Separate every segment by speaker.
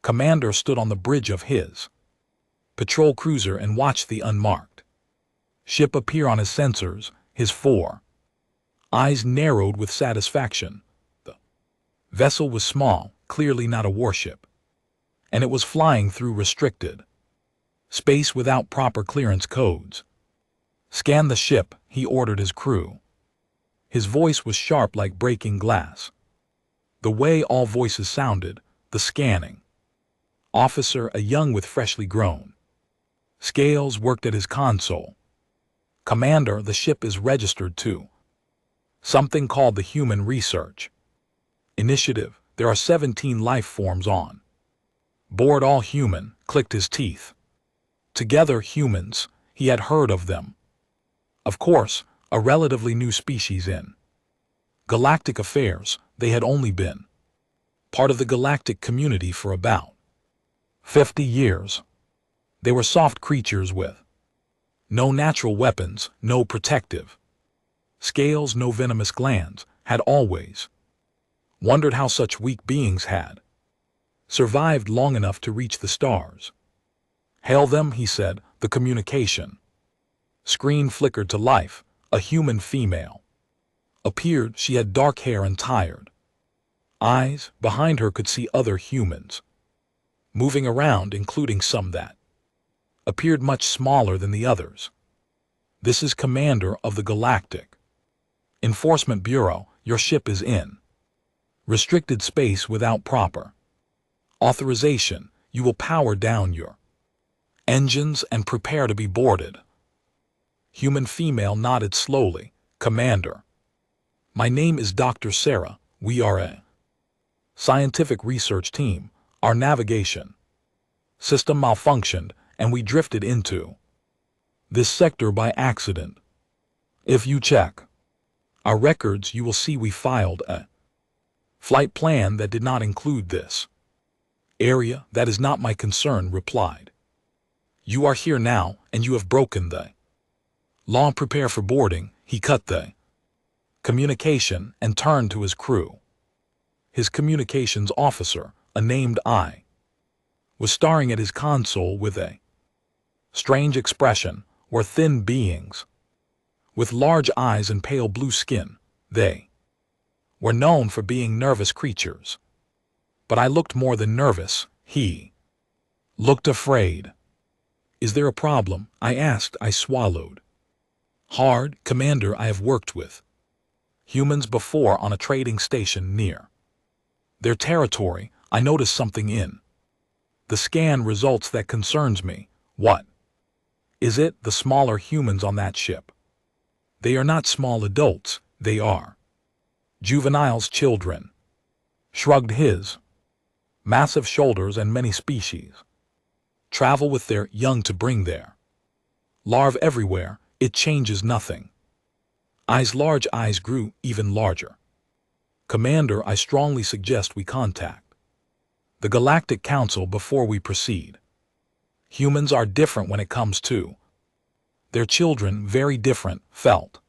Speaker 1: Commander stood on the bridge of his patrol cruiser and watched the unmarked ship appear on his sensors. His four eyes narrowed with satisfaction. The vessel was small, clearly not a warship, and it was flying through restricted space without proper clearance codes. "Scan the ship," he ordered his crew. His voice was sharp like breaking glass. The way all voices sounded, the scanning officer, a young with freshly grown scales, worked at his console. "Commander, the ship is registered to something called the Human Research Initiative. There are 17 life forms on board, all human." Clicked his teeth together. Humans, he had heard of them. Of course, a relatively new species in galactic affairs. They had only been part of the galactic community for about 50 years. They were soft creatures with no natural weapons, no protective scales, no venomous glands. Had always wondered how such weak beings had survived long enough to reach the stars. "Hail them," he said. The communication screen flickered to life. A human female appeared. She had dark hair and tired eyes. Behind her could see other humans moving around, including some that appeared much smaller than the others. "This is Commander of the Galactic Enforcement Bureau. Your ship is in restricted space without proper authorization. You will power down your engines and prepare to be boarded." Human female nodded slowly. "Commander, my name is Dr. Sarah. We are a scientific research team. Our navigation system malfunctioned and we drifted into this sector by accident. If you check our records, you will see we filed a flight plan that did not include this area." "That is not my concern," replied. "You are here now, and you have broken the law. Prepare for boarding." He cut the communication and turned to his crew. His communications officer, a named I, was staring at his console with a strange expression. Were thin beings with large eyes and pale blue skin. They were known for being nervous creatures. But I looked more than nervous. He looked afraid. "Is there a problem?" I asked. I swallowed hard. "Commander, I have worked with humans before on a trading station near their territory. I noticed something in the scan results that concerns me." "What is it?" "The smaller humans on that ship. They are not small adults. They are juveniles, children." Shrugged his massive shoulders. "And many species travel with their young to bring their larvae everywhere. It changes nothing." Large eyes grew even larger. "Commander, I strongly suggest we contact the Galactic Council before we proceed. Humans are different when it comes to their children, very different." Felt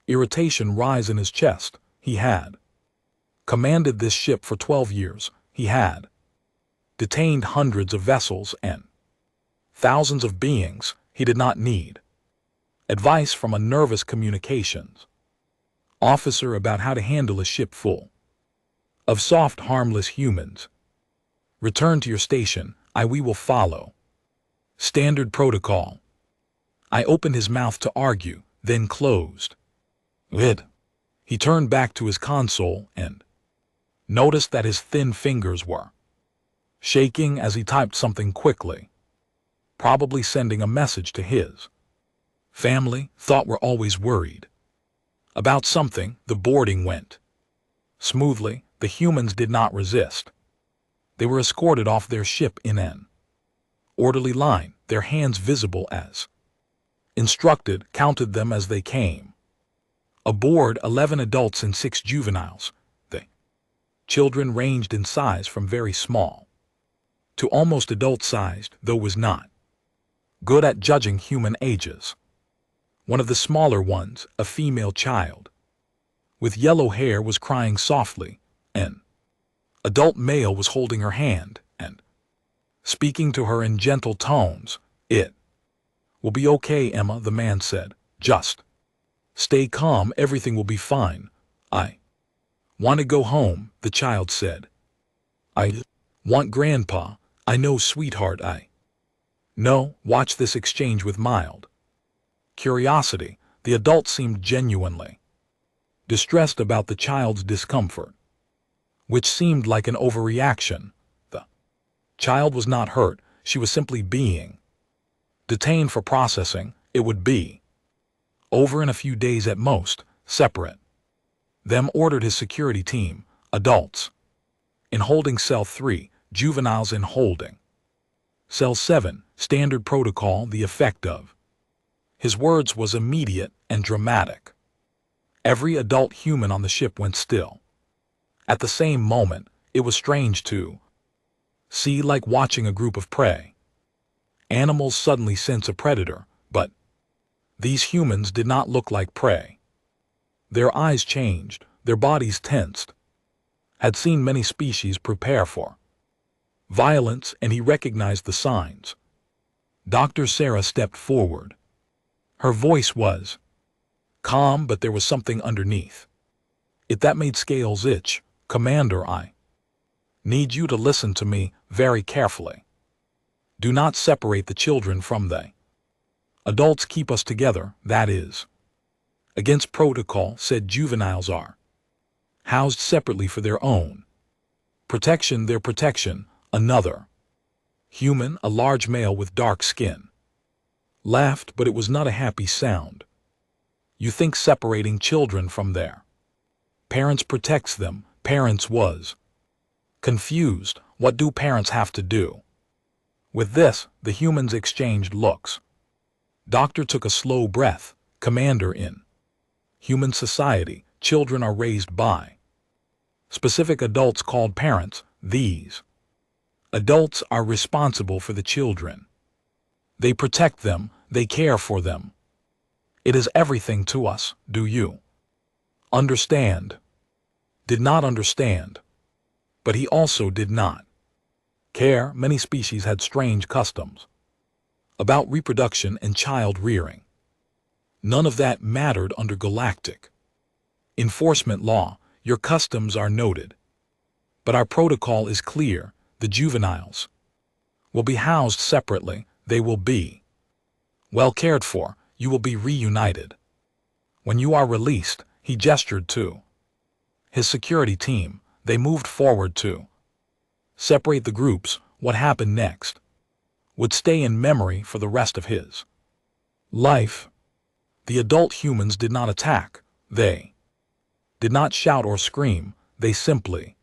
Speaker 1: irritation rise in his chest. He had commanded this ship for 12 years. He had detained hundreds of vessels and thousands of beings. He did not need advice from a nervous communications officer about how to handle a ship full of soft, harmless humans. "Return to your station. We will follow standard protocol." I opened his mouth to argue, then closed it. He turned back to his console and noticed that his thin fingers were shaking as he typed something quickly, probably sending a message to his family. "Thought we're always worried about something." The boarding went smoothly. The humans did not resist. They were escorted off their ship in an orderly line, their hands visible as instructed. Counted them as they came aboard: 11 adults and 6 juveniles. The children ranged in size from very small to almost adult-sized, though was not good at judging human ages. One of the smaller ones, a female child with yellow hair, was crying softly. An adult male was holding her hand, and Speaking to her in gentle tones, "It will be okay, Emma," the man said. "Just stay calm, everything will be fine." "I want to go home," the child said. "I want Grandpa." "I know, sweetheart, I know." Watch this exchange with mild curiosity. The adult seemed genuinely distressed about the child's discomfort, which seemed like an overreaction. The child was not hurt, she was simply being detained for processing. It would be over in a few days at most. Separate them ordered his security team, adults in holding cell 3, juveniles in holding cell 7, standard protocol. The effect of his words was immediate and dramatic. Every adult human on the ship went still. At the same moment, it was strange to see, like watching a group of prey animals suddenly sense a predator, but these humans did not look like prey. Their eyes changed, their bodies tensed. Had seen many species prepare for violence, and he recognized the signs. Dr. Sarah stepped forward. Her voice was calm, but there was something underneath it that made scales itch. "Commander, I need you to listen to me very carefully. Do not separate the children from the adults. Keep us together, that is against protocol," said. "Juveniles are housed separately for their own protection." "Their protection," another human, a large male with dark skin, laughed, but it was not a happy sound. "You think separating children from their parents protects them?" Parents was confused. "What do parents have to do with this?" The humans exchanged looks. Doctor took a slow breath. "Commander, in human society, children are raised by specific adults called parents. These adults are responsible for the children. They protect them, they care for them. It is everything to us. Do you understand?" Did not understand. But he also did not care. Many species had strange customs about reproduction and child rearing. None of that mattered under galactic enforcement law. "Your customs are noted, but our protocol is clear. The juveniles will be housed separately. They will be well cared for. You will be reunited when you are released." He gestured to his security team. They moved forward to separate the groups. What happened next would stay in memory for the rest of his life. The adult humans did not attack. They did not shout or scream. They simply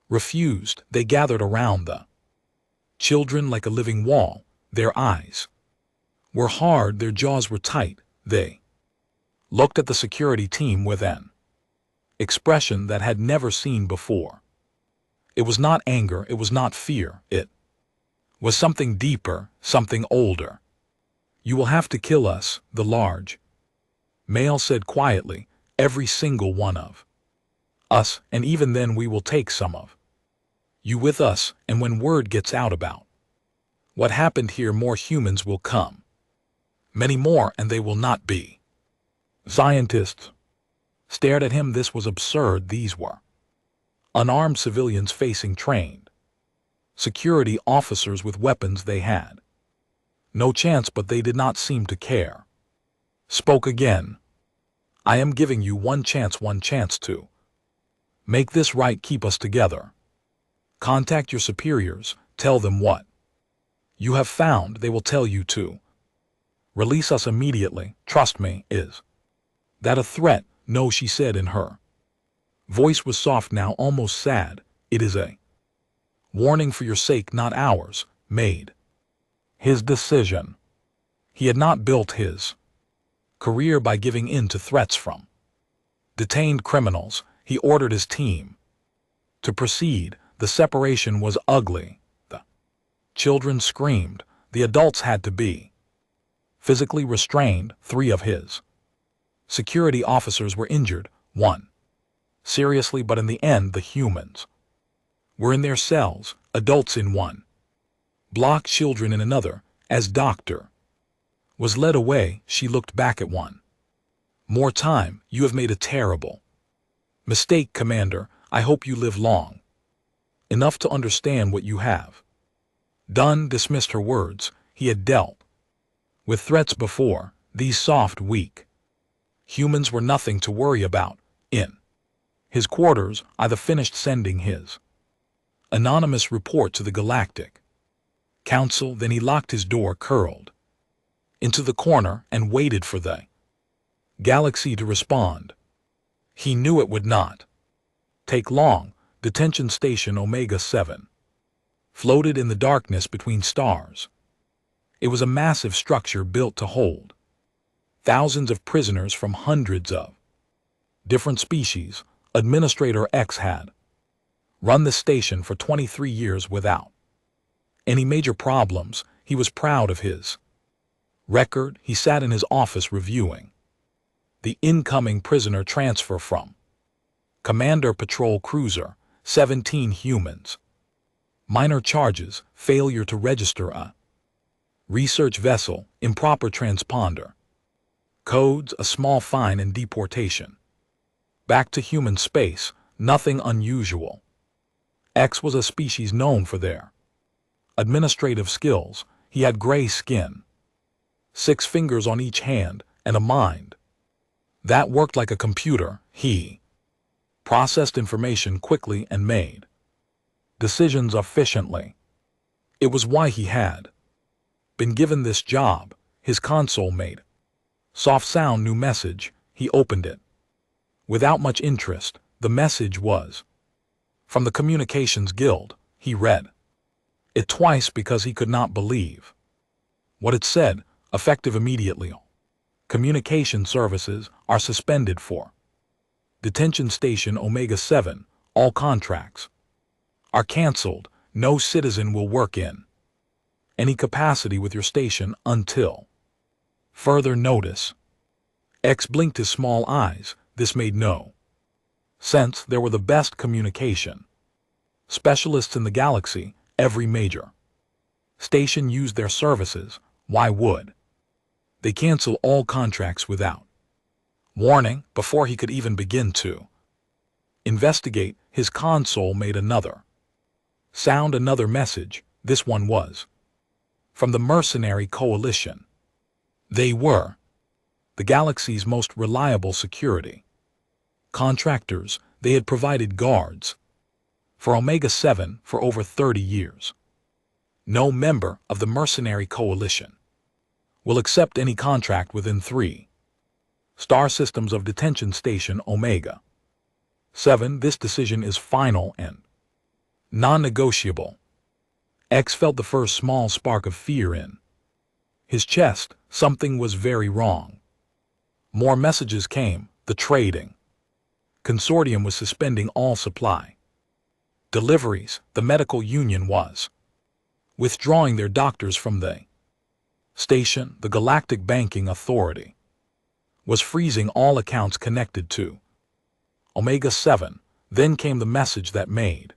Speaker 1: refused. They gathered around the children like a living wall. Their eyes were hard, their jaws were tight. They looked at the security team with an expression that had never seen before. It was not anger, it was not fear, it was something deeper, something older. "You will have to kill us," the large male said quietly. "Every single one of us, and even then we will take some of you with us, and when word gets out about what happened here, more humans will come. Many more, and they will not be." Scientists stared at him. This was absurd. These were unarmed civilians facing trained security officers with weapons. They had no chance, but they did not seem to care. Spoke again. "I am giving you one chance to make this right. Keep us together. Contact your superiors, tell them what you have found. They will tell you to release us immediately. Trust me." "Is that a threat?" "No," she said, and her voice was soft now, almost sad. "It is a warning for your sake, not ours." Made his decision. He had not built his career by giving in to threats from detained criminals. He ordered his team to proceed. The separation was ugly. The children screamed. The adults had to be physically restrained. 3 of his security officers were injured, 1 seriously, but in the end the humans were in their cells, adults in one block children in another, as doctor. Was led away, she looked back at one. More time, you have made a terrible mistake, Commander. I hope you live long enough to understand what you have done. Dismissed her words. He had dealt with threats before. These soft, weak humans were nothing to worry about. In his quarters, Ida finished sending his anonymous report to the Galactic Council. Then he locked his door, curled into the corner, and waited for the galaxy to respond. He knew it would not take long. Detention Station Omega-7 floated in the darkness between stars. It was a massive structure built to hold thousands of prisoners from hundreds of different species. Administrator X had run the station for 23 years without any major problems. He was proud of his record. He sat in his office reviewing the incoming prisoner transfer from Commander Patrol Cruiser, 17 humans. Minor charges, failure to register a research vessel, improper transponder codes, a small fine, and deportation. Back to human space, nothing unusual. X was a species known for their administrative skills. He had gray skin, 6 fingers on each hand, and a mind that worked like a computer. He processed information quickly and made decisions efficiently. It was why he had been given this job. His console made soft sound. New message. He opened it without much interest. The message was from the Communications Guild. He read it twice because he could not believe what it said. Effective immediately. Communication services are suspended for Detention Station Omega-7. All contracts are canceled. No citizen will work in any capacity with your station until further notice. X blinked his small eyes. This made no sense. There were the best communication specialists in the galaxy. Every major station used their services. Why would they cancel all contracts without warning? Before he could even begin to investigate, his console made another sound, another message. This one was from the Mercenary Coalition. They were the galaxy's most reliable security contractors. They had provided guards for Omega-7 for over 30 years. No member of the Mercenary Coalition will accept any contract within 3 star systems of Detention Station Omega-7. This decision is final and non-negotiable. X felt the first small spark of fear in his chest. Something was very wrong. More messages came. The trading consortium was suspending all supply deliveries. The medical union was withdrawing their doctors from the station. The Galactic Banking Authority was freezing all accounts connected to Omega-7. Then came the message that made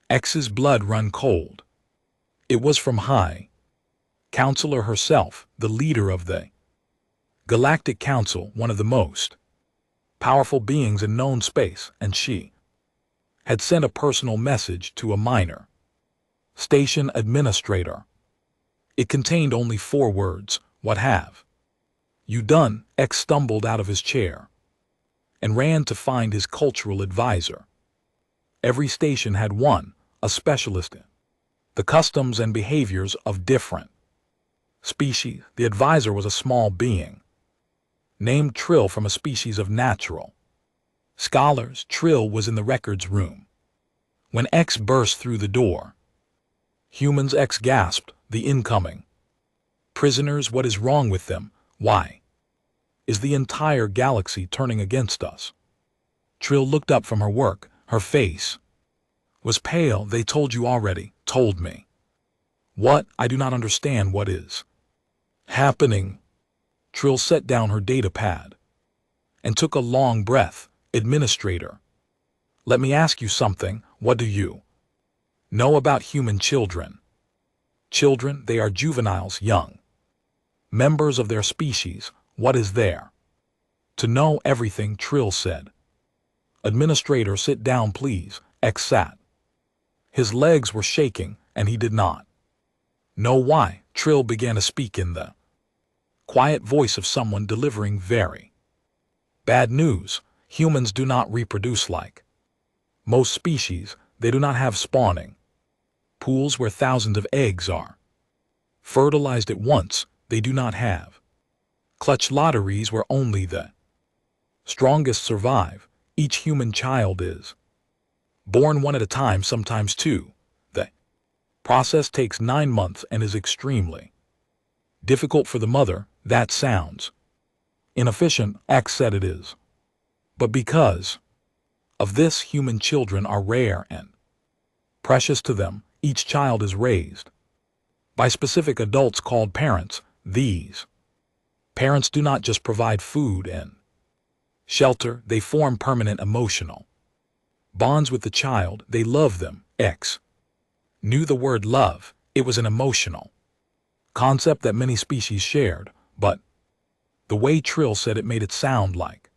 Speaker 1: X's blood run cold. It was from High Counselor herself, the leader of the Galactic Council, one of the most powerful beings in known space, and she had sent a personal message to a minor station administrator. It contained only 4 words. What have you done? X stumbled out of his chair and ran to find his cultural advisor. Every station had one, a specialist in the customs and behaviors of different species. The advisor was a small being named Trill, from a species of natural scholars. Trill was in the records room when X burst through the door. Humans, X gasped. The incoming prisoners. What is wrong with them? Why is the entire galaxy turning against us? Trill looked up from her work. Her face was pale. They told you already. Told me. What? I do not understand what is happening. Trill set down her data pad and took a long breath. Administrator, let me ask you something. What do you know about human children? Children, they are juveniles, young. Members of their species, what is there? To know everything, Trill said. Administrator, sit down, please. X sat. His legs were shaking, and he did not know why. Trill began to speak in the quiet voice of someone delivering very bad news. Humans do not reproduce like most species. They do not have spawning pools where thousands of eggs are fertilized at once. They do not have clutch lotteries where only the strongest survive. Each human child is born one at a time, sometimes two. The process takes 9 months and is extremely difficult for the mother. That sounds inefficient, X said. It is. But because of this, human children are rare and precious to them. Each child is raised by specific adults called parents. These parents do not just provide food and shelter, they form permanent emotional bonds with the child. They love them. X knew the word love. It was an emotional concept that many species shared, but the way Trill said it made it sound like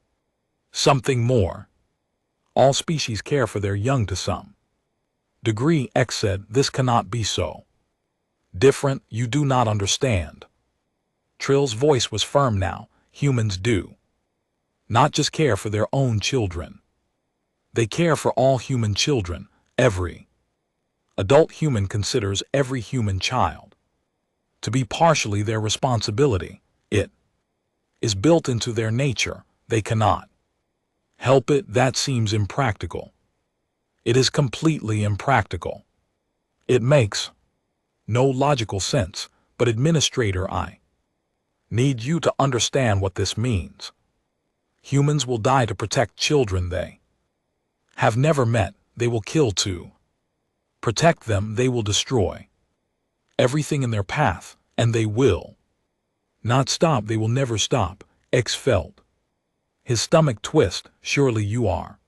Speaker 1: something more. All species care for their young to some degree. X said, this cannot be so different. You do not understand. Trill's voice was firm now. Humans do not just care for their own children. They care for all human children. Every adult human considers every human child to be partially their responsibility. It is built into their nature. They cannot help it. That seems impractical. It is completely impractical. It makes no logical sense. But Administrator, I need you to understand what this means. Humans will die to protect children they have never met. They will kill to protect them. They will destroy everything in their path, and they will not stop. They will never stop. X felt his stomach twist. Surely you are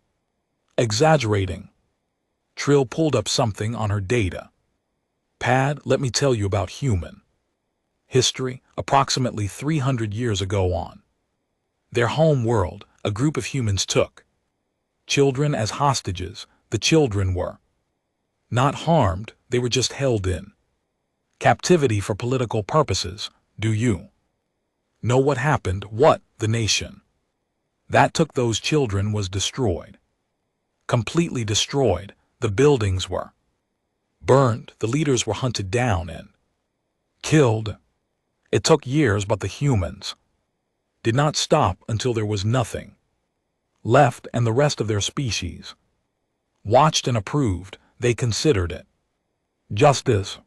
Speaker 1: exaggerating. Trill pulled up something on her data pad. Let me tell you about human history. Approximately 300 years ago, on their home world, a group of humans took children as hostages. The children were not harmed. They were just held in captivity for political purposes. Do you know what happened? What? The nation that took those children was destroyed. Completely destroyed. The buildings were burned. The leaders were hunted down and killed. It took years, but the humans did not stop until there was nothing left, and the rest of their species watched and approved. They considered it justice.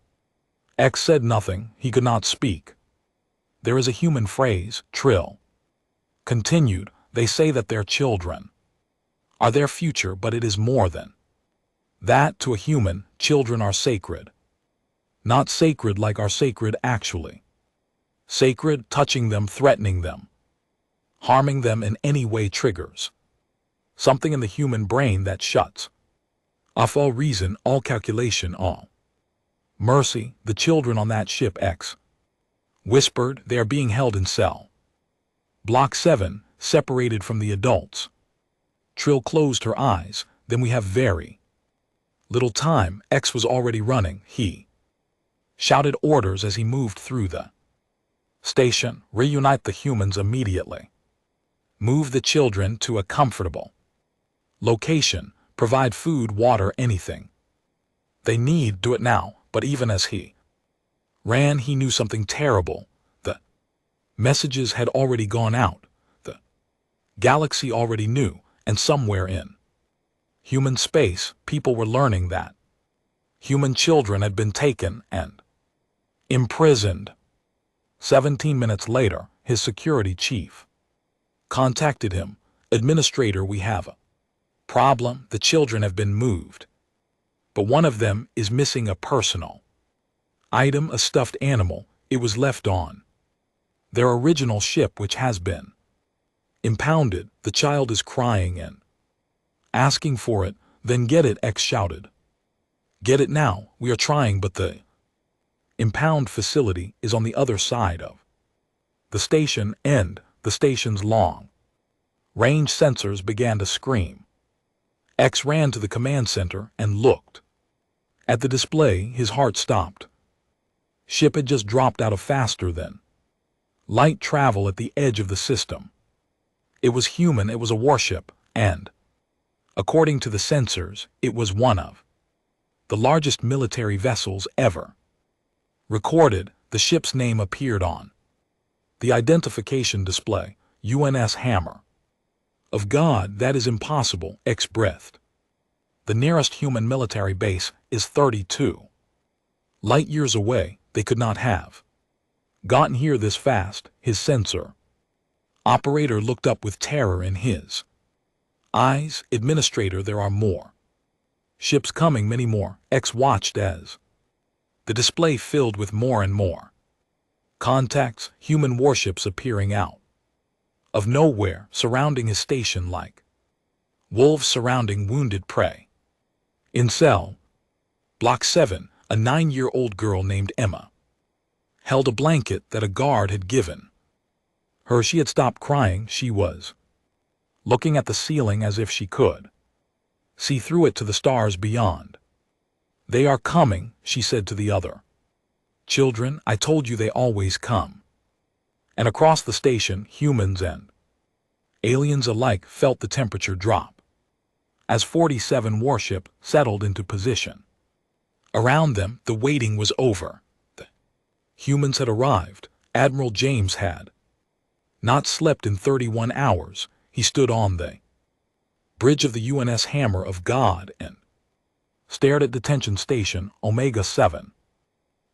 Speaker 1: X said nothing. He could not speak. There is a human phrase, Trill continued. They say that their children are their future, but it is more than that. To a human, children are sacred. Not sacred like are sacred actually. Sacred. Touching them, threatening them, harming them in any way triggers something in the human brain that shuts off all reason, all calculation, all mercy. The children on that ship, X whispered, they are being held in cell Block 7, separated from the adults. Trill closed her eyes. Then we have very little time. X was already running. He shouted orders as he moved through the station. Reunite the humans immediately. Move the children to a comfortable location. Provide food, water, anything they need. Do it now. But even as he ran, he knew something terrible. The messages had already gone out. The galaxy already knew, and somewhere in human space, people were learning that human children had been taken and imprisoned. 17 minutes later, his security chief contacted him. Administrator, we have a problem. The children have been moved, but one of them is missing a personal item, a stuffed animal. It was left on their original ship, which has been impounded. The child is crying and asking for it. Then get it, X shouted. Get it now. We are trying, but the Impound facility is on the other side of the station and the station's long range sensors began to scream. X ran to the command center and looked. At the display, his heart stopped. Ship had just dropped out of faster than light travel at the edge of the system. It was human, it was a warship, and, according to the sensors, it was one of the largest military vessels ever recorded. The ship's name appeared on the identification display, UNS Hammer. Of God, that is impossible, X breathed. The nearest human military base is 32 light years away. They could not have gotten here this fast. His sensor operator looked up with terror in his eyes. Administrator, there are more ships coming, many more. X watched as the display filled with more and more contacts, human warships appearing out of nowhere, surrounding his station like wolves surrounding wounded prey. In cell Block 7, a 9-year-old girl named Emma held a blanket that a guard had given her. She had stopped crying. She was looking at the ceiling as if she could see through it to the stars beyond. They are coming, she said to the other children. I told you they always come. And across the station, humans and aliens alike felt the temperature drop as 47 warships settled into position. Around them, the waiting was over. The humans had arrived. Admiral James had not slept in 31 hours. He stood on the bridge of the UNS Hammer of God and stared at detention station Omega 7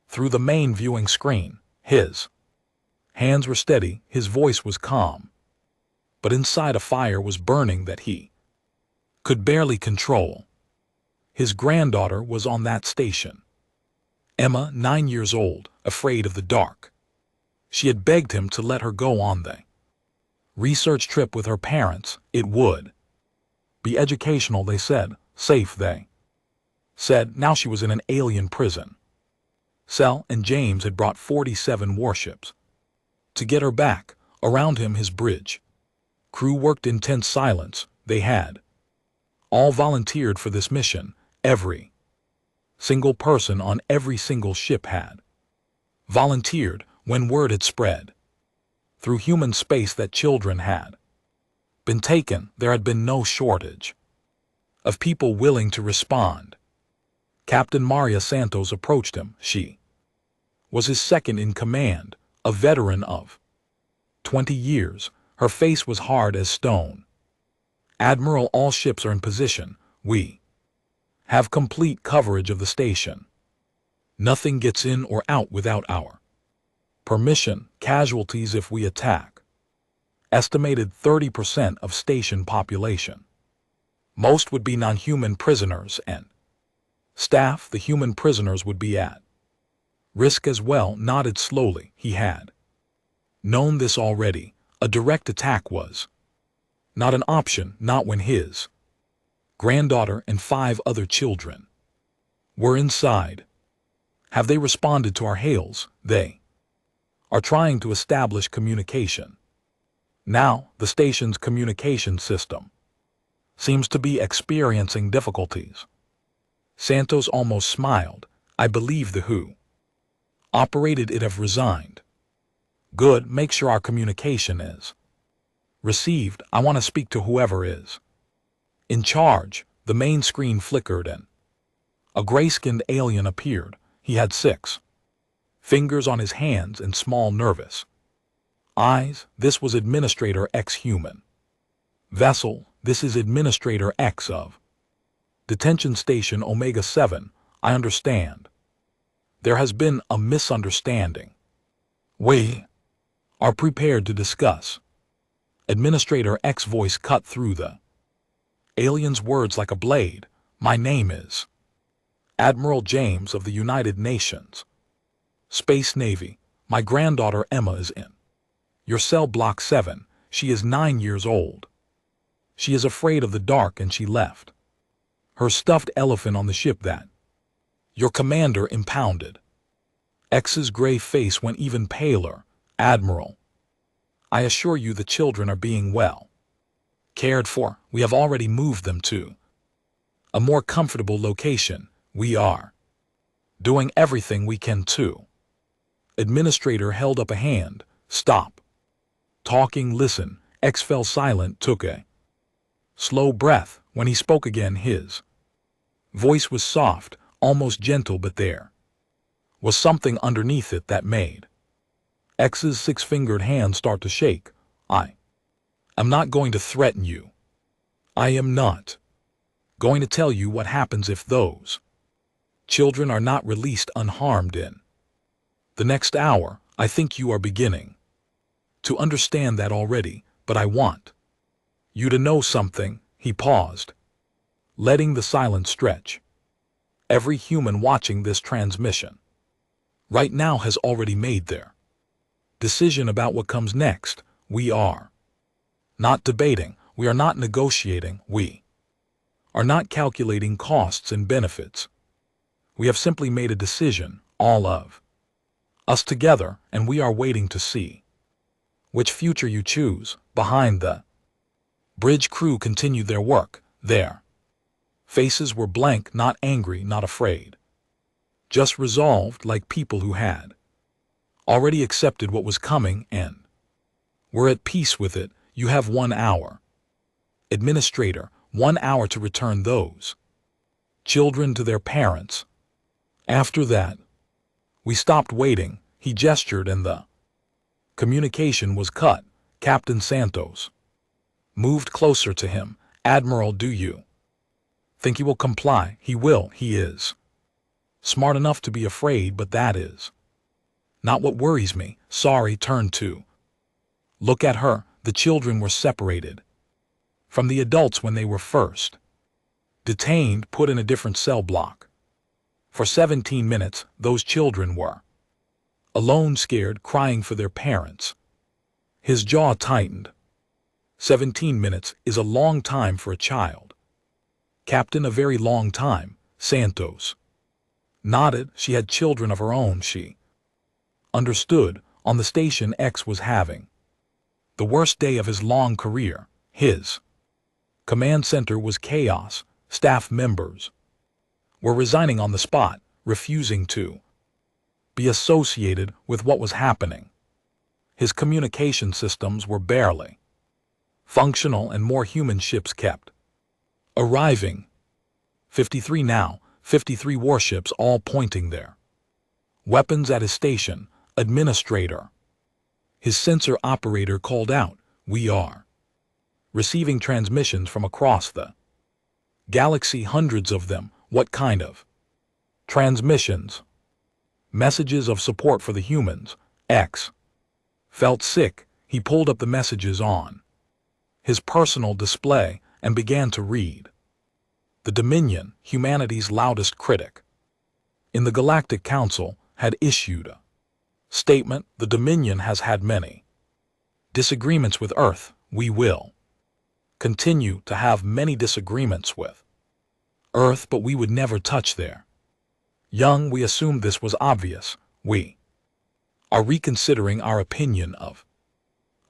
Speaker 1: through the main viewing screen. His hands were steady, his voice was calm, but inside a fire was burning that he could barely control. His granddaughter was on that station. Emma, 9 years old, afraid of the dark. She had begged him to let her go on the research trip with her parents. It would be educational, they said. Safe, they said. Now she was in an alien prison cell, and James had brought 47 warships to get her back. Around him, his bridge crew worked in tense silence. They had all volunteered for this mission. Every single person on every single ship had volunteered. When word had spread through human space that children had been taken, there had been no shortage of people willing to respond. Captain Maria Santos approached him. She was his second in command, a veteran of 20 years. Her face was hard as stone. Admiral, all ships are in position. We have complete coverage of the station. Nothing gets in or out without our permission. Casualties if we attack. Estimated 30% of station population. Most would be non-human prisoners and staff. The human prisoners would be at risk as well. Nodded slowly. He had known this already. A direct attack was not an option, not when his granddaughter and 5 other children were inside. Have they responded to our hails? They are trying to establish communication. Now, the station's communication system seems to be experiencing difficulties. Santos almost smiled. I believe the who operated it have resigned. Good, make sure our communication is received. I want to speak to whoever is in charge. The main screen flickered and a gray-skinned alien appeared. He had 6 fingers on his hands and small nervous eyes. This was Administrator X human vessel. This is Administrator X of Detention Station Omega 7. I understand. There has been a misunderstanding. We are prepared to discuss. Administrator X's voice cut through the alien's words like a blade. My name is Admiral James of the United Nations Space Navy. My granddaughter Emma is in your cell Block 7. She is 9 years old. She is afraid of the dark and she left her stuffed elephant on the ship that your commander impounded. X's gray face went even paler. Admiral, I assure you the children are being well cared for. We have already moved them to a more comfortable location. We are doing everything we can to. Administrator held up a hand. Stop talking, listen. X fell silent, took a slow breath. When he spoke again, his voice was soft, almost gentle, but there was something underneath it that made X's six-fingered hand start to shake. I am not going to threaten you. I am not going to tell you what happens if those children are not released unharmed in the next hour. I think you are beginning to understand that already, but I want you to know something. He paused, letting the silence stretch. Every human watching this transmission right now has already made their decision about what comes next. We are not debating. We are not negotiating. We are not calculating costs and benefits. We have simply made a decision, all of us together, and we are waiting to see which future you choose. Behind the bridge, crew continued their work. Their faces were blank, not angry, not afraid, just resolved, like people who had already accepted what was coming and were at peace with it. You have 1 hour. Administrator, 1 hour to return those children to their parents. After that, we stopped waiting. He gestured and the communication was cut. Captain Santos moved closer to him. Admiral, do you think he will comply? He will. He is smart enough to be afraid, but that is not what worries me. Sorry. Turned to look at her. The children were separated from the adults when they were first detained, put in a different cell block. For 17 minutes, those children were alone, scared, crying for their parents. His jaw tightened. 17 minutes is a long time for a child. Captain, a very long time. Santos nodded. She had children of her own. She understood. On the station, X was having the worst day of his long career. His command center was chaos. Staff members were resigning on the spot, refusing to be associated with what was happening. His communication systems were barely functional, and more human ships kept arriving. 53 now, 53 warships, all pointing their weapons at his station. Administrator, his sensor operator called out, we are receiving transmissions from across the galaxy, hundreds of them. What kind of transmissions? Messages of support for the humans. X felt sick. He pulled up the messages on his personal display and began to read. The Dominion, humanity's loudest critic in the Galactic Council, had issued a statement. The Dominion has had many disagreements with Earth. We will continue to have many disagreements with Earth, but we would never touch their young. We assumed this was obvious. We are reconsidering our opinion of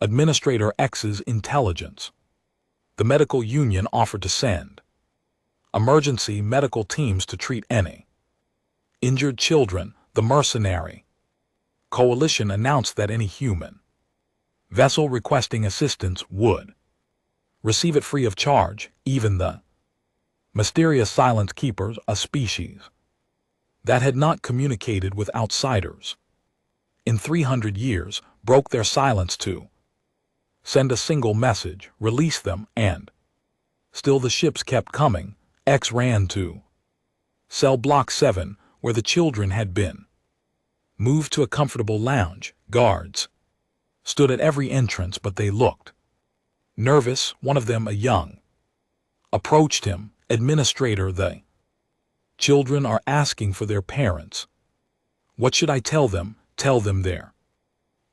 Speaker 1: Administrator X's intelligence. The medical union offered to send emergency medical teams to treat any injured children. The mercenary coalition announced that any human vessel requesting assistance would receive it free of charge. Even the mysterious Silent Keepers, a species that had not communicated with outsiders in 300 years, broke their silence to send a single message, release them, and still the ships kept coming. X ran to cell block 7, where the children had been moved to a comfortable lounge. Guards stood at every entrance, but they looked nervous. One of them, a young, approached him. Administrator, the children are asking for their parents. What should I tell them? Tell them their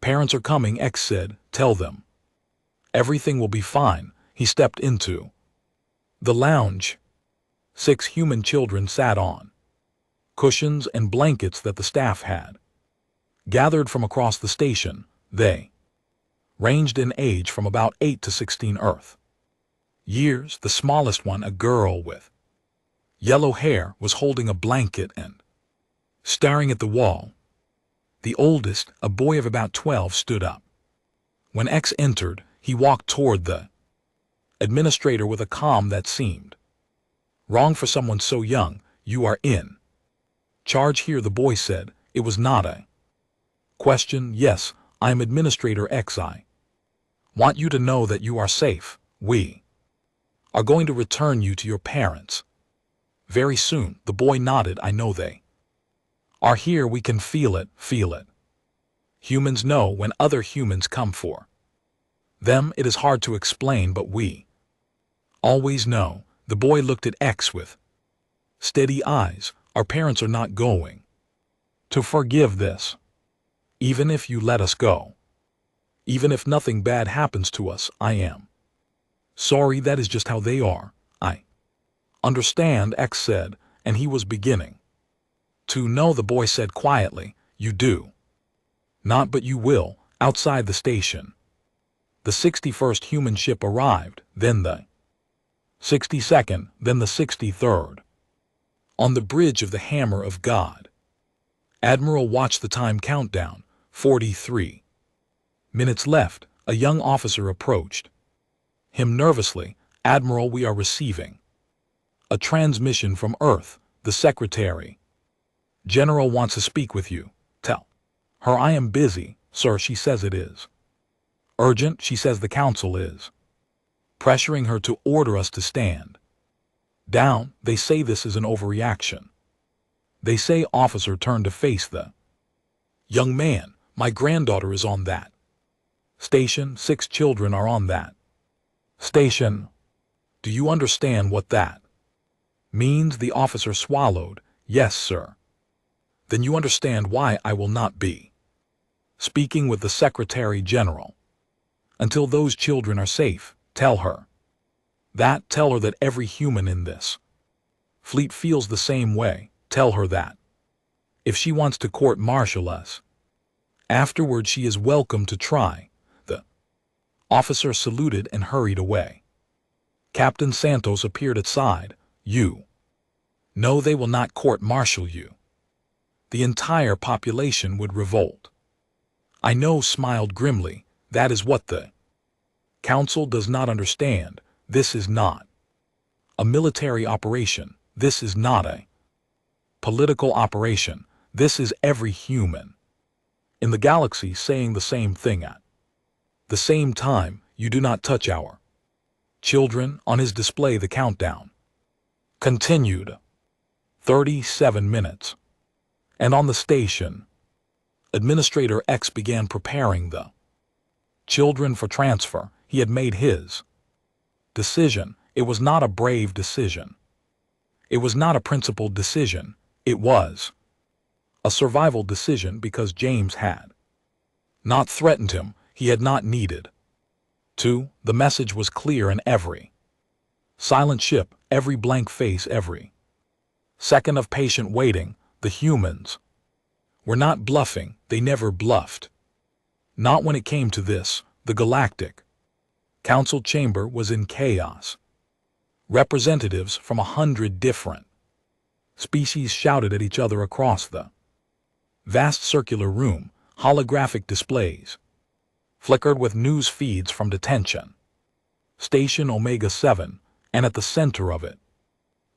Speaker 1: parents are coming, X said. Tell them everything will be fine. He stepped into the lounge. 6 human children sat on cushions and blankets that the staff had gathered from across the station. They ranged in age from about 8 to 16 Earth years. The smallest one, a girl with yellow hair, was holding a blanket and staring at the wall. The oldest, a boy of about 12, stood up. When X entered, he walked toward the administrator with a calm that seemed wrong for someone so young. "You are in charge here," the boy said. It was not a question. "Yes, I am Administrator X. I want you to know that you are safe. We are going to return you to your parents very soon." The boy nodded. "I know they are here. We can feel it, feel it. Humans know when other humans come for them. It is hard to explain, but we always know." The boy looked at X with steady eyes. "Our parents are not going to forgive this. Even if you let us go. Even if nothing bad happens to us, I am sorry. That is just how they are." "I understand," X said, and he was beginning to know. The boy said quietly, "You do not, but you will." Outside the station, the 61st human ship arrived, then the 62nd, then the 63rd. On the bridge of the Hammer of God, Admiral watched the time countdown. 43 minutes left. A young officer approached him nervously. "Admiral, we are receiving a transmission from Earth. The Secretary General wants to speak with you. Tell her I am busy." "Sir, she says it is urgent. She says the council is pressuring her to order us to stand down. They say this is an overreaction. They say." Officer turned to face the young man. "My granddaughter is on that station. 6 children are on that station. Do you understand what that means?" The officer swallowed. "Yes, sir." "Then you understand why I will not be speaking with the Secretary General until those children are safe. Tell her that. Tell her that every human in this fleet feels the same way. Tell her that if she wants to court-martial us afterward, she is welcome to try." The officer saluted and hurried away. Captain Santos appeared at side. "You know they will not court-martial you. The entire population would revolt." "I know," smiled grimly. "That is what the Council does not understand. This is not a military operation. This is not a political operation. This is every human in the galaxy saying the same thing at the same time. You do not touch our children." On his display, the countdown continued. 37 minutes. And on the station, Administrator X began preparing the children for transfer. He had made his decision. It was not a brave decision. It was not a principled decision. It was a survival decision because James had not threatened him. He had not needed to. The message was clear in every silent ship, every blank face, every second of patient waiting. The humans were not bluffing. They never bluffed. Not when it came to this. The Galactic Council chamber was in chaos. Representatives from 100 different species shouted at each other across the vast circular room. Holographic displays flickered with news feeds from detention Station Omega 7, and at the center of it,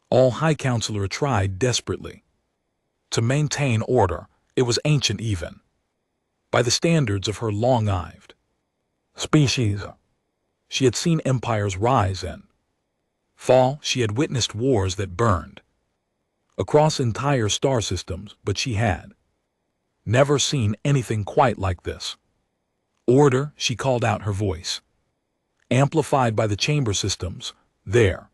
Speaker 1: all High Counselor tried desperately to maintain order. It was ancient even by the standards of her long-lived species. She had seen empires rise and fall. She had witnessed wars that burned across entire star systems, but she had never seen anything quite like this. "Order," she called out, her voice amplified by the chamber systems. "There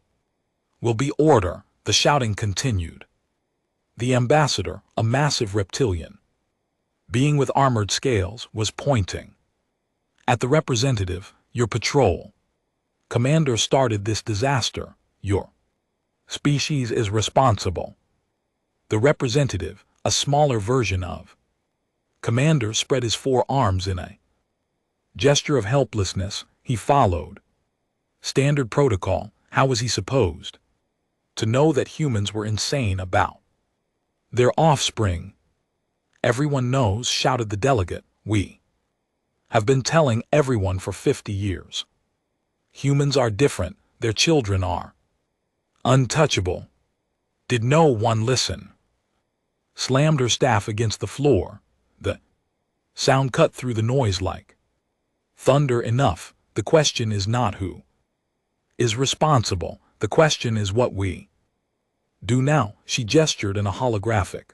Speaker 1: will be order." The shouting continued. The ambassador, a massive reptilian being with armored scales, was pointing at the representative. "Your patrol commander started this disaster. Your species is responsible." The representative, a smaller version of Commander spread his 4 arms in a gesture of helplessness. He followed standard protocol. How was he supposed to know that humans were insane about their offspring? Everyone knows, shouted the delegate. We have been telling everyone for 50 years. Humans are different, their children are untouchable. Did no one listen? Slammed her staff against the floor. The sound cut through the noise like thunder. Enough. The question is not who is responsible. The question is what we do now. She gestured, and a holographic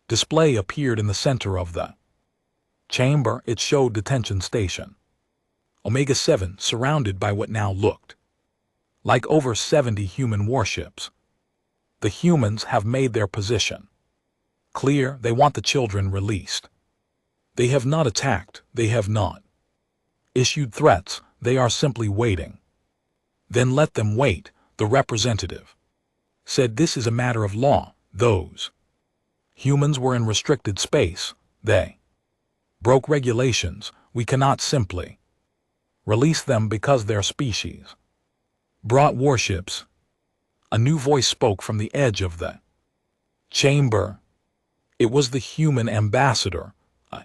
Speaker 1: display appeared in the center of the chamber. It showed detention station Omega-7, surrounded by what now looked like over 70 human warships. The humans have made their position clear. They want the children released. They have not attacked. They have not issued threats. They are simply waiting. Then let them wait, the representative said. This is a matter of law. Those humans were in restricted space. They broke regulations. We cannot simply release them because their species brought warships. A new voice spoke from the edge of the chamber. It was the human ambassador, a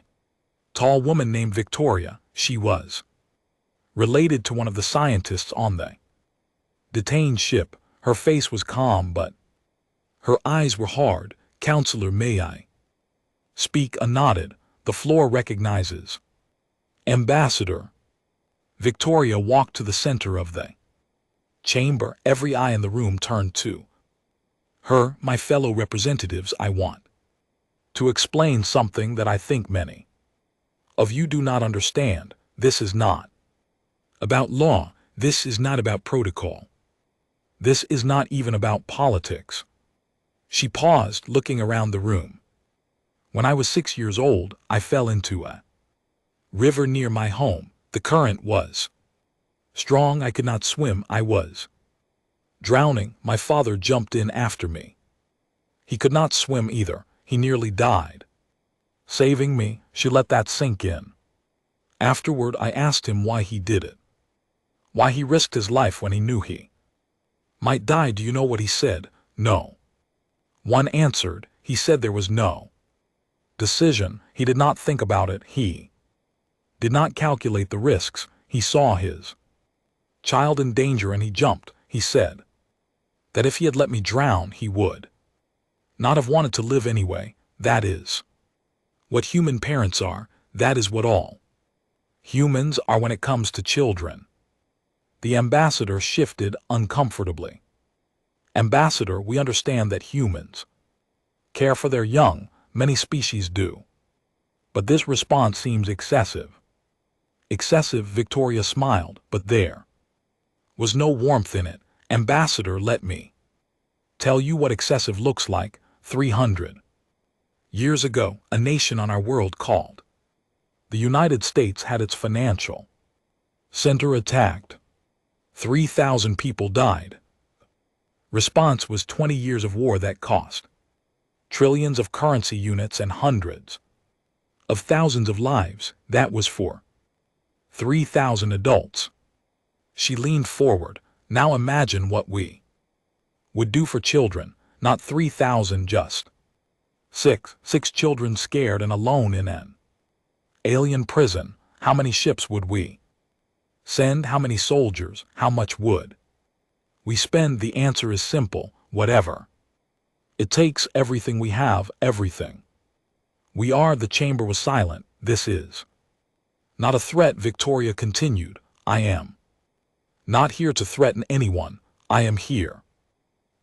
Speaker 1: tall woman named Victoria. She was related to one of the scientists on the detained ship. Her face was calm, but her eyes were hard. Counselor, may I speak? A nodded. The floor recognizes ambassador. Victoria walked to the center of the chamber. Every eye in the room turned to her. My fellow representatives, I want to explain something that I think many of you do not understand. This is not about law. This is not about protocol. This is not even about politics. She paused, looking around the room. When I was 6 years old, I fell into a river near my home. The current was strong. I could not swim. I was drowning. My father jumped in after me. He could not swim either. He nearly died saving me. She let that sink in. Afterward, I asked him why he did it, why he risked his life when he knew he might die. Do you know what he said? No one answered. He said there was no decision. He did not think about it. He did not calculate the risks. He saw his child in danger and he jumped. He said that if he had let me drown, he would not have wanted to live anyway. That is what human parents are. That is what all humans are when it comes to children. The ambassador shifted uncomfortably. Ambassador, we understand that humans care for their young. Many species do. But this response seems excessive. Excessive, Victoria smiled, but there was no warmth in it. Ambassador, let me tell you what excessive looks like. 300 years ago, a nation on our world called the United States had its financial center attacked. 3,000 people died. Response was 20 years of war that cost trillions of currency units and hundreds of thousands of lives. That was for 3,000 adults. She leaned forward. Now imagine what we would do for children. Not 3,000, just six children scared and alone in an alien prison. How many ships would we send? How many soldiers? How much would we spend? The answer is simple. Whatever it takes. Everything we have. Everything we are. The chamber was silent. This is not a threat, Victoria continued. I am not here to threaten anyone. I am here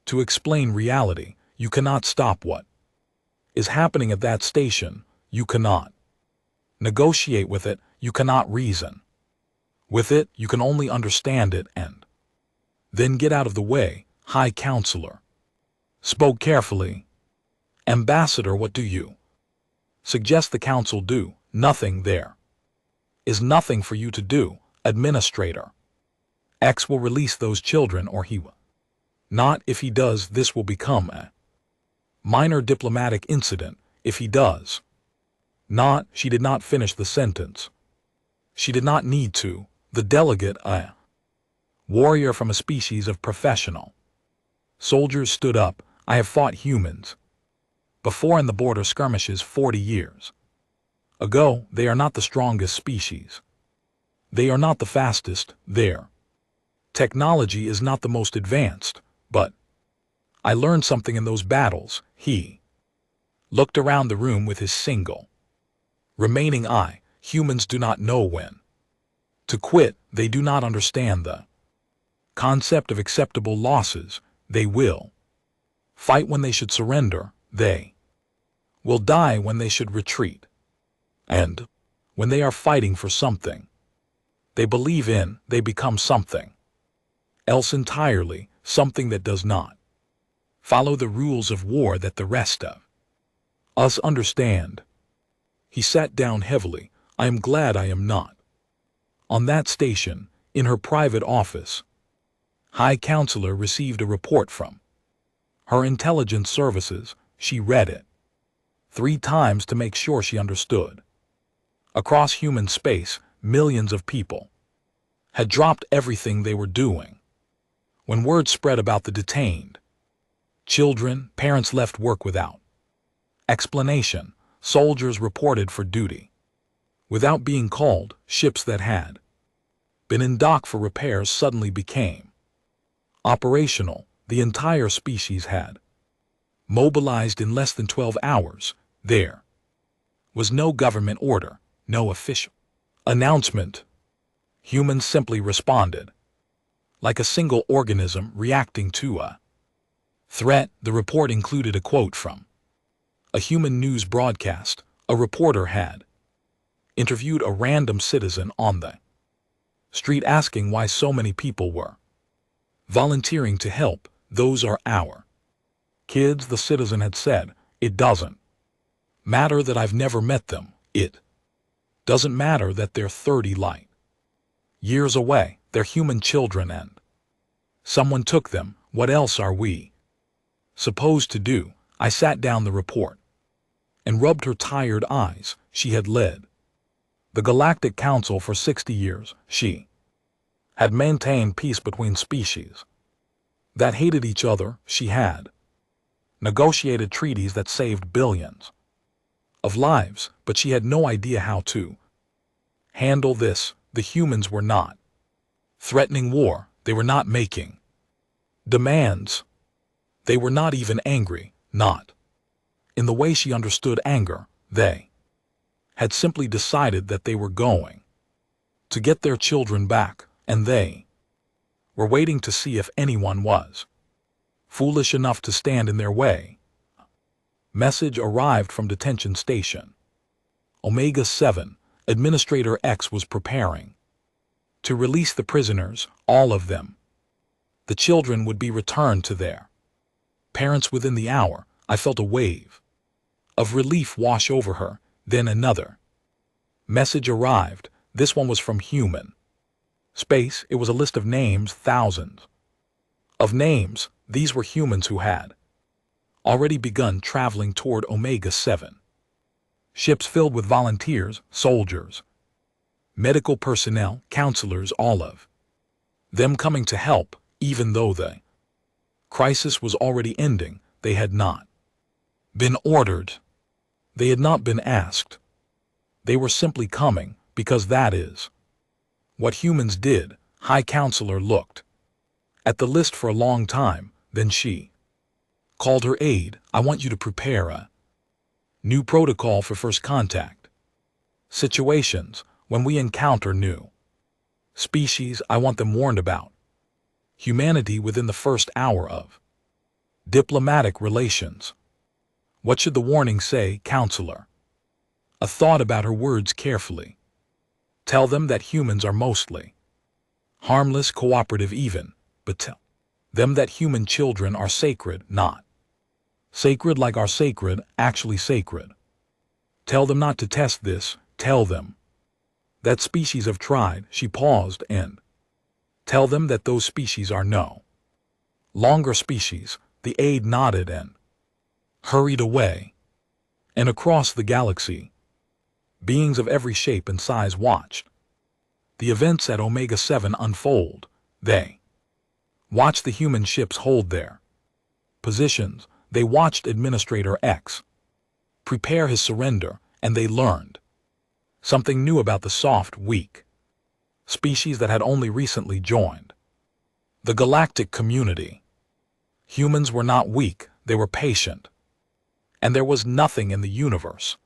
Speaker 1: to explain reality. You cannot stop what is happening at that station. You cannot negotiate with it. You cannot reason with it. You can only understand it and then get out of the way. High Counselor spoke carefully. Ambassador, what do you suggest the council do? Nothing. There is nothing for you to do. Administrator X will release those children, or he will not. If he does, this will become a minor diplomatic incident. If he does She did not finish the sentence. She did not need to. The delegate, a warrior from a species of professional soldiers, stood up. I have fought humans before in the border skirmishes 40 years ago. They are not the strongest species. They are not the fastest. Their technology is not the most advanced, but I learned something in those battles. He looked around the room with his single remaining eye. Humans do not know when to quit. They do not understand the concept of acceptable losses. They will fight when they should surrender. They will die when they should retreat. And when they are fighting for something they believe in, they become something else entirely, something that does not follow the rules of war that the rest of us understand. He sat down heavily. I am glad I am not on that station. In her private office, High Counselor received a report from her intelligence services. She read it 3 times to make sure she understood. Across human space, millions of people had dropped everything they were doing. When word spread about the detained children, parents left work without explanation. Soldiers reported for duty without being called. Ships that had been in dock for repairs suddenly became operational. The entire species had mobilized in less than 12 hours. There was no government order, no official announcement. Humans simply responded like a single organism reacting to a threat. The report included a quote from a human news broadcast. A reporter had interviewed a random citizen on the street asking why so many people were volunteering to help. Those are our kids, the citizen had said. It doesn't matter that I've never met them. It doesn't matter that they're 30 light years away. They're human children and someone took them. What else are we supposed to do? I sat down the report and rubbed her tired eyes. She had led the Galactic Council for 60 years. She had maintained peace between species that hated each other. She had negotiated treaties that saved billions of lives, but she had no idea how to handle this. The humans were not threatening war. They were not making demands. They were not even angry, not in the way she understood anger. They had simply decided that they were going to get their children back, and they were waiting to see if anyone was foolish enough to stand in their way. Message arrived from detention station Omega 7. Administrator X was preparing to release the prisoners, all of them. The children would be returned to their parents within the hour. I felt a wave of relief wash over her. Then another message arrived. This one was from human space. It was a list of names, thousands of names. These were humans who had already begun traveling toward Omega 7. Ships filled with volunteers, soldiers, medical personnel, counselors, all of them coming to help. Even though the crisis was already ending, they had not been ordered. They had not been asked. They were simply coming, because that is what humans did. High Counselor looked at the list for a long time. Then she called her aide. I want you to prepare a new protocol for first contact situations. When we encounter new species, I want them warned about humanity within the first hour of diplomatic relations. What should the warning say, Counselor? A thought about her words carefully. Tell them that humans are mostly harmless, cooperative even, but tell them that human children are sacred, not sacred like our sacred, actually sacred. Tell them not to test this. Tell them that species have tried. She paused. And tell them that those species are no longer species. The aide nodded and hurried away. And across the galaxy, Beings of every shape and size watched the events at Omega-7 unfold. They watched the human ships hold their positions. They watched Administrator X prepare his surrender, and they learned something new about the soft, weak species that had only recently joined the galactic community. Humans were not weak, they were patient. And there was nothing in the universe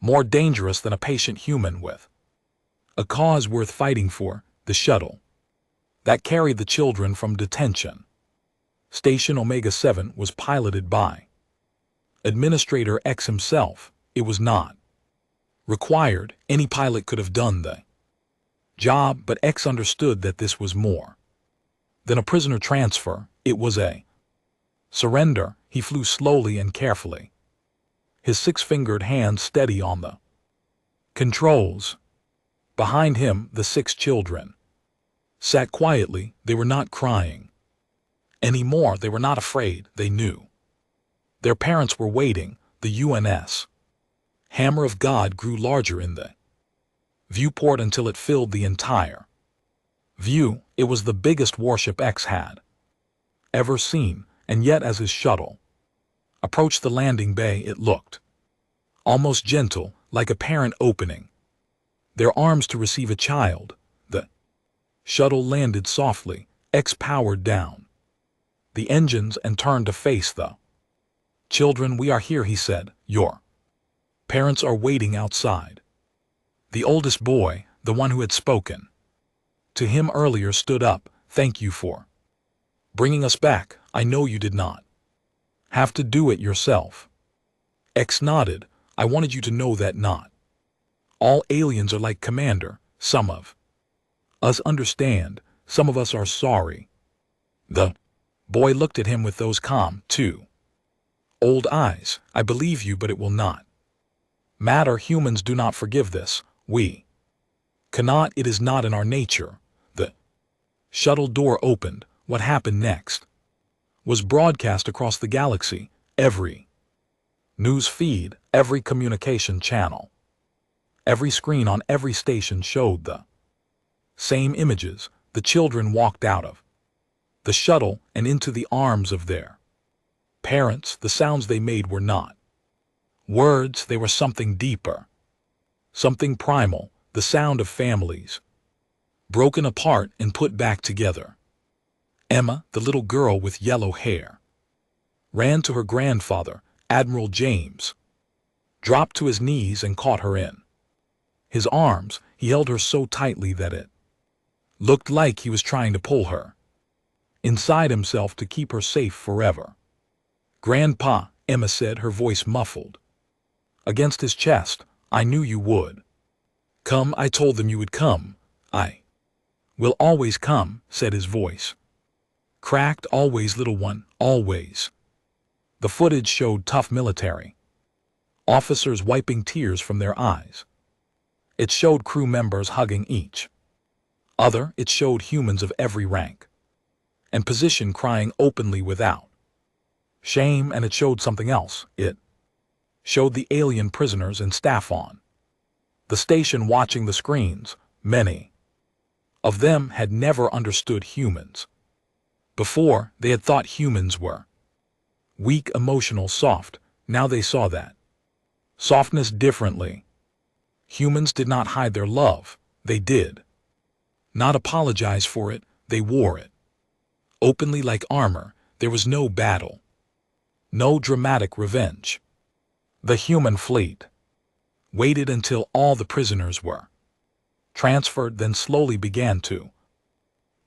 Speaker 1: more dangerous than a patient human with a cause worth fighting for. The shuttle that carried the children from detention Station Omega-7 was piloted by Administrator X himself. It was not required. Any pilot could have done the job, but X understood that this was more than a prisoner transfer. It was a surrender. He flew slowly and carefully, his six-fingered hands steady on the controls. Behind him, the 6 children sat quietly. They were not crying anymore. They were not afraid. They knew their parents were waiting. The UNS Hammer of God grew larger in the viewport until it filled the entire view. It was the biggest warship X had ever seen, and yet as his shuttle approached the landing bay, it looked almost gentle, like a parent opening their arms to receive a child. The shuttle landed softly. X powered down the engines and turned to face the children. "We are here," he said. "Your parents are waiting outside." The oldest boy, the one who had spoken to him earlier, stood up. "Thank you for bringing us back. I know you did not have to do it yourself." X nodded. "I wanted you to know that not all aliens are like Commander. Some of us understand, some of us are sorry." The boy looked at him with those calm, too old eyes. "I believe you, but it will not matter. Humans do not forgive this. We cannot. It is not in our nature." The shuttle door opened. What happened next was broadcast across the galaxy. Every news feed, every communication channel, every screen on every station showed the same images. The children walked out of the shuttle and into the arms of their parents. The sounds they made were not words. They were something deeper, something primal. The sound of families broken apart and put back together. Emma, the little girl with yellow hair, ran to her grandfather. Admiral James dropped to his knees and caught her in his arms. He held her so tightly that it looked like he was trying to pull her inside himself to keep her safe forever. "Grandpa," Emma said, her voice muffled against his chest, "I knew you would come. I told them you would come. I will always come," said his voice. Cracked. "Always, little one, always." The footage showed tough military officers wiping tears from their eyes. It showed crew members hugging each other. It showed humans of every rank and position crying openly without shame. And it showed something else. It showed the alien prisoners and staff on the station watching the screens. Many of them had never understood humans before. They had thought humans were weak, emotional, soft. Now they saw that softness differently. Humans did not hide their love. They did not apologize for it. They wore it openly like armor. There was no battle, no dramatic revenge. The human fleet waited until all the prisoners were transferred, then slowly began to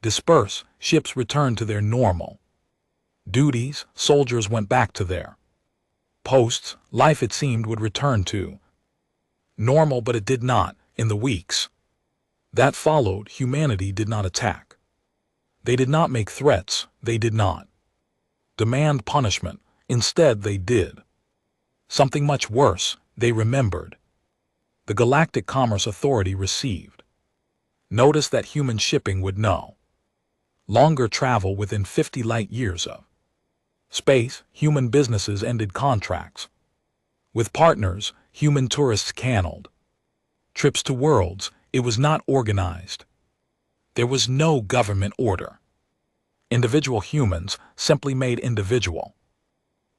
Speaker 1: disperse. Ships returned to their normal duties. Soldiers went back to their posts. Life, it seemed, would return to normal, but it did not. In the weeks that followed, humanity did not attack. They did not make threats. They did not demand punishment. Instead, they did something much worse. They remembered. The Galactic Commerce Authority received notice that human shipping would no longer travel within 50 light years of space. Human businesses ended contracts with partners. Human tourists canceled Trips to worlds, it was not organized. There was no government order. Individual humans simply made individual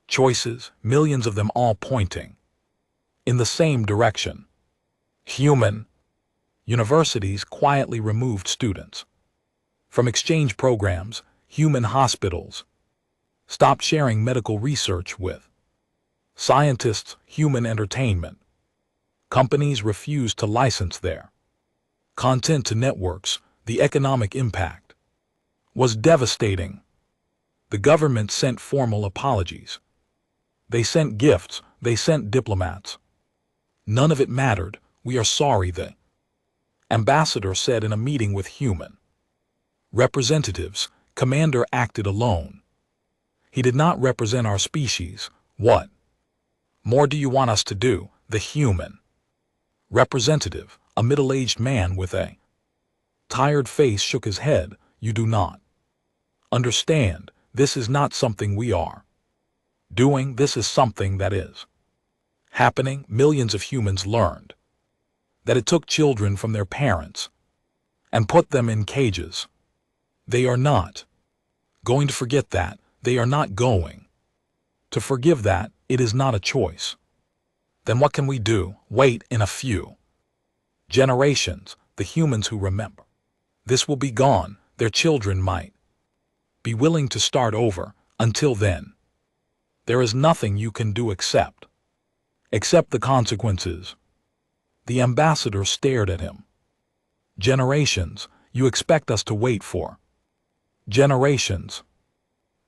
Speaker 1: choices, millions of them all pointing in the same direction. Human universities quietly removed students from exchange programs. Human hospitals stopped sharing medical research with scientists. Human entertainment companies refused to license their content to networks. The economic impact was devastating. The government sent formal apologies. They sent gifts. They sent diplomats. None of it mattered. "We are sorry," the ambassador said in a meeting with human representatives. Commander acted alone. He did not represent our species. "What more do you want us to do?" The human representative, a middle-aged man with a tired face, shook his head. "You do not understand. This is not something we are doing. This is something that is happening." Millions of humans learned that it took children from their parents and put them in cages. They are not going to forget that. They are not going to forgive that. It is not a choice. Then what can we do? Wait. In a few generations, the humans who remember this will be gone. Their children might be willing to start over. Until then, there is nothing you can do except the consequences. The ambassador stared at him. "Generations? You expect us to wait for generations?"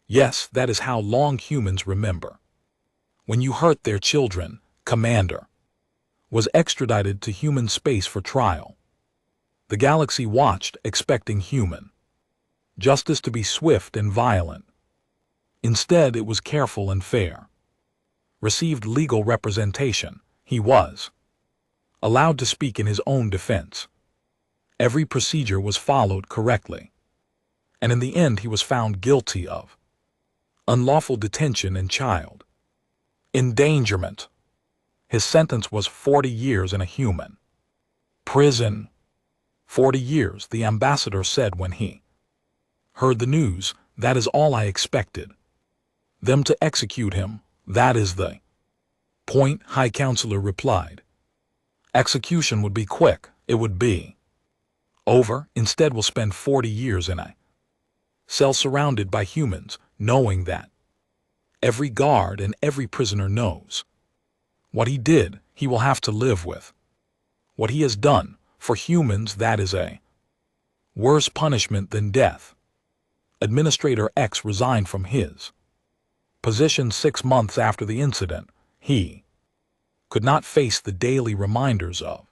Speaker 1: "Yes, that is how long humans remember. When you hurt their children." Commander was extradited to human space for trial. The galaxy watched, expecting human justice to be swift and violent. Instead, it was careful and fair. Received legal representation. He was allowed to speak in his own defense. Every procedure was followed correctly. And in the end, he was found guilty of unlawful detention and child endangerment. His sentence was 40 years in a human prison. 40 years, the ambassador said when he heard the news. "That is all I expected. Them to execute him. That is the point," High Counselor replied. "Execution would be quick. It would be over. Instead, we'll spend 40 years in a cell surrounded by humans, knowing that every guard and every prisoner knows what he did. He will have to live with what he has done. For humans, that is a worse punishment than death." Administrator X resigned from his position 6 months after the incident. He could not face the daily reminders of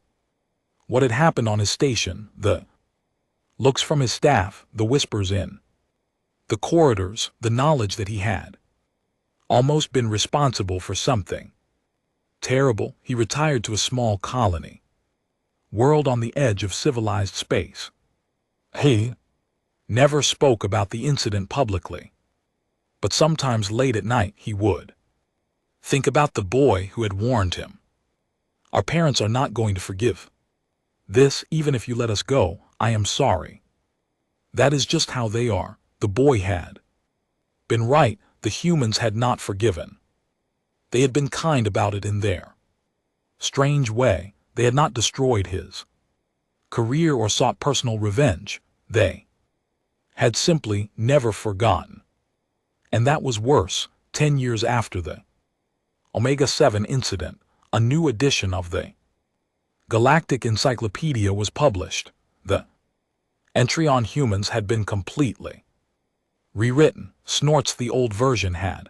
Speaker 1: what had happened on his station, the looks from his staff, the whispers in the corridors, the knowledge that he had almost been responsible for something terrible. He retired to a small colony world on the edge of civilized space. He never spoke about the incident publicly, but sometimes late at night he would think about the boy who had warned him. "Our parents are not going to forgive this, even if you let us go. I am sorry. That is just how they are." The boy had been right. The humans had not forgiven. They had been kind about it in their strange way. They had not destroyed his career or sought personal revenge. They had simply never forgotten. And that was worse. 10 years after the Omega-7 incident, a new edition of the Galactic Encyclopedia was published. The entry on humans had been completely rewritten. Snorts, the old version, had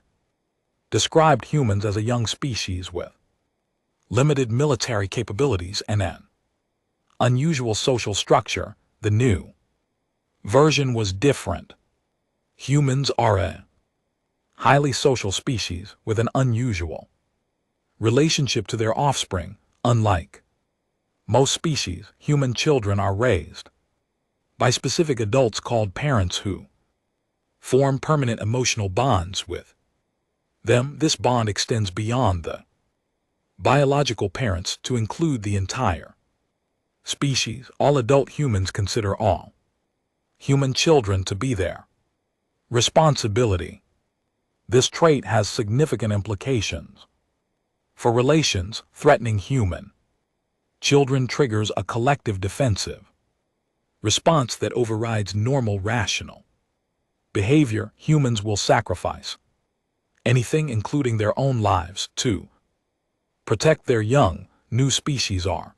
Speaker 1: described humans as a young species with limited military capabilities and an unusual social structure. The new version was different. Humans are a highly social species with an unusual relationship to their offspring. Unlike most species, human children are raised by specific adults called parents who form permanent emotional bonds with them. This bond extends beyond the biological parents to include the entire Species, all adult humans consider all human children to be their responsibility. This trait has significant implications. For relations, threatening human children triggers a collective defensive response that overrides normal rational behavior. Humans will sacrifice anything, including their own lives, to protect their young. New species are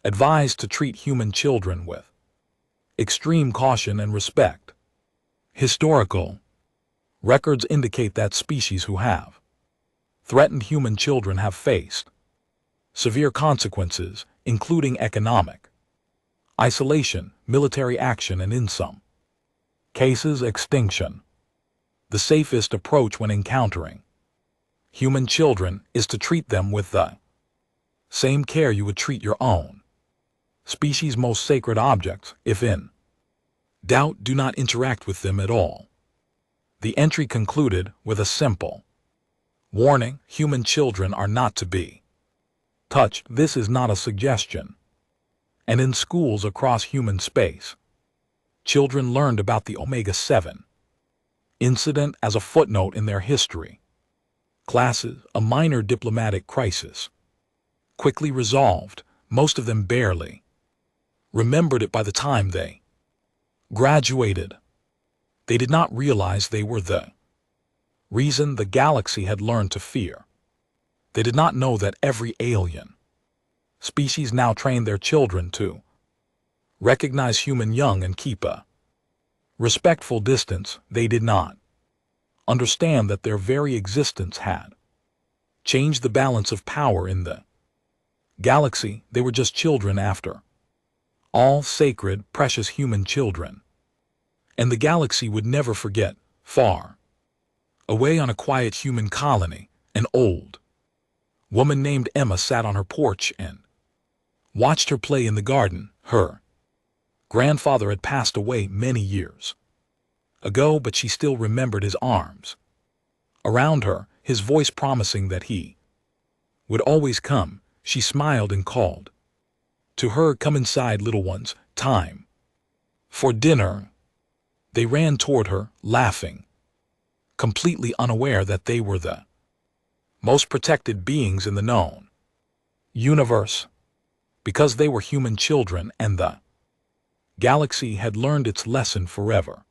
Speaker 1: advised to treat human children with extreme caution and respect. Historical records indicate that species who have threatened human children have faced severe consequences, including economic isolation, military action, and in some cases, extinction. The safest approach when encountering human children is to treat them with the same care you would treat your own species' most sacred objects. If in doubt, do not interact with them at all. The entry concluded with a simple warning: human children are not to be touched. This is not a suggestion. And in schools across human space, children learned about the Omega-7 incident as a footnote in their history classes, a minor diplomatic crisis, quickly resolved. Most of them barely remembered it by the time they graduated. They did not realize they were the reason the galaxy had learned to fear. They did not know that every alien species now trained their children to recognize human young and keep a respectful distance. They did not understand that their very existence had changed the balance of power in the galaxy. They were just children after all, sacred, precious human children. And the galaxy would never forget. Far away on a quiet human colony, an old woman named Emma sat on her porch and watched her play in the garden. Her grandfather had passed away many years ago, but she still remembered his arms around her, his voice promising that he would always come. She smiled and called to her, "Come inside, little ones, time for dinner." They ran toward her, laughing, completely unaware that they were the most protected beings in the known universe, because they were human children and the galaxy had learned its lesson forever.